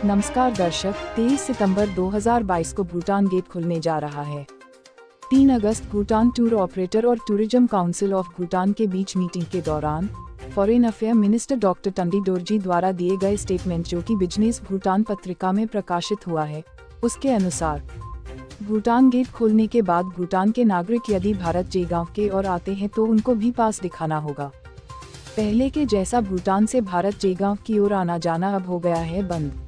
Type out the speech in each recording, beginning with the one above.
नमस्कार दर्शक, 23 सितंबर 2022 को भूटान गेट खुलने जा रहा है। 3 अगस्त भूटान टूर ऑपरेटर और टूरिज्म काउंसिल ऑफ भूटान के बीच मीटिंग के दौरान फॉरेन अफेयर मिनिस्टर डॉक्टर टंडी डोरजी द्वारा दिए गए स्टेटमेंट जो कि बिजनेस भूटान पत्रिका में प्रकाशित हुआ है, उसके अनुसार भूटान गेट खोलने के बाद भूटान के नागरिक यदि भारत जेगांव के और आते हैं तो उनको भी पास दिखाना होगा। पहले के जैसा भूटान से भारत जेगांव की ओर आना जाना अब हो गया है बंद।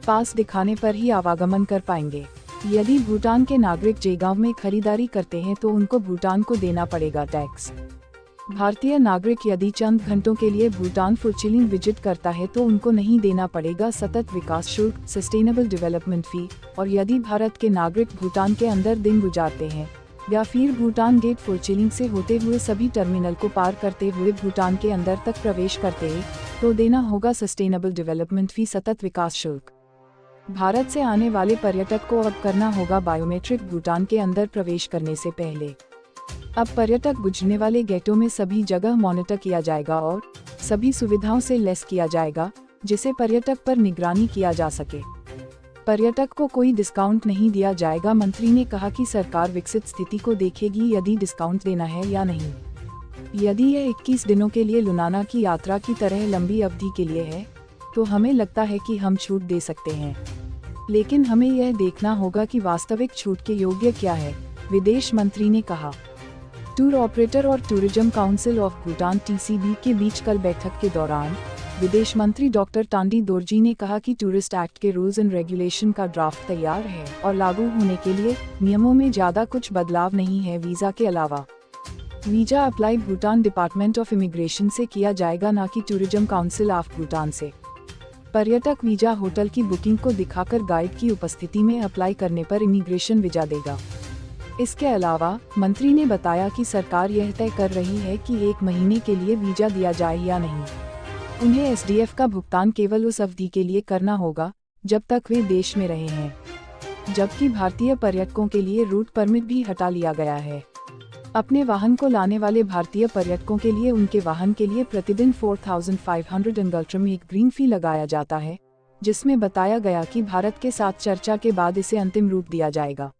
पास दिखाने पर ही आवागमन कर पाएंगे। यदि भूटान के नागरिक जेगांव में खरीदारी करते हैं तो उनको भूटान को देना पड़ेगा टैक्स। भारतीय नागरिक यदि चंद घंटों के लिए भूटान फुलचिलिंग विजिट करता है तो उनको नहीं देना पड़ेगा सतत विकास शुल्क, सस्टेनेबल डेवलपमेंट फी। और यदि भारत के नागरिक भूटान के अंदर दिन गुजारते हैं या फिर भूटान गेट फुलचिलिंग से होते हुए सभी टर्मिनल को पार करते हुए भूटान के अंदर तक प्रवेश करते हैं तो देना होगा सस्टेनेबल डेवलपमेंट फी, सतत विकास शुल्क। भारत से आने वाले पर्यटक को अब करना होगा बायोमेट्रिक भूटान के अंदर प्रवेश करने से पहले। अब पर्यटक गुजरने वाले गेटों में सभी जगह मॉनिटर किया जाएगा और सभी सुविधाओं से लैस किया जाएगा जिसे पर्यटक पर निगरानी किया जा सके। पर्यटक को कोई डिस्काउंट नहीं दिया जाएगा। मंत्री ने कहा कि सरकार विकसित स्थिति को देखेगी यदि डिस्काउंट देना है या नहीं। यदि यह 21 दिनों के लिए लुनाना की यात्रा की तरह लंबी अवधि के लिए है तो हमें लगता है कि हम छूट दे सकते हैं, लेकिन हमें यह देखना होगा कि वास्तविक छूट के योग्य क्या है, विदेश मंत्री ने कहा। टूर ऑपरेटर और tourism council of Bhutan (TCB) के बीच कल बैठक के दौरान विदेश मंत्री डॉक्टर टांडी डोरजी ने कहा कि टूरिस्ट एक्ट के रूल्स एंड रेगुलेशन का ड्राफ्ट तैयार है और लागू होने के लिए नियमों में ज्यादा कुछ बदलाव नहीं है। वीजा के अलावा visa apply Bhutan department of immigration से किया जाएगा, न कि टूरिज्म काउंसिल ऑफ भूटान से। पर्यटक वीजा होटल की बुकिंग को दिखाकर गाइड की उपस्थिति में अप्लाई करने पर इमिग्रेशन वीजा देगा। इसके अलावा मंत्री ने बताया कि सरकार यह तय कर रही है कि 1 महीने के लिए वीजा दिया जाए या नहीं। उन्हें SDF का भुगतान केवल उस अवधि के लिए करना होगा जब तक वे देश में रहे हैं, जबकि भारतीय पर्यटकों के लिए रूट परमिट भी हटा लिया गया है। अपने वाहन को लाने वाले भारतीय पर्यटकों के लिए उनके वाहन के लिए प्रतिदिन 4500 एंगल्ट्रम में एक ग्रीन फी लगाया जाता है, जिसमें बताया गया कि भारत के साथ चर्चा के बाद इसे अंतिम रूप दिया जाएगा।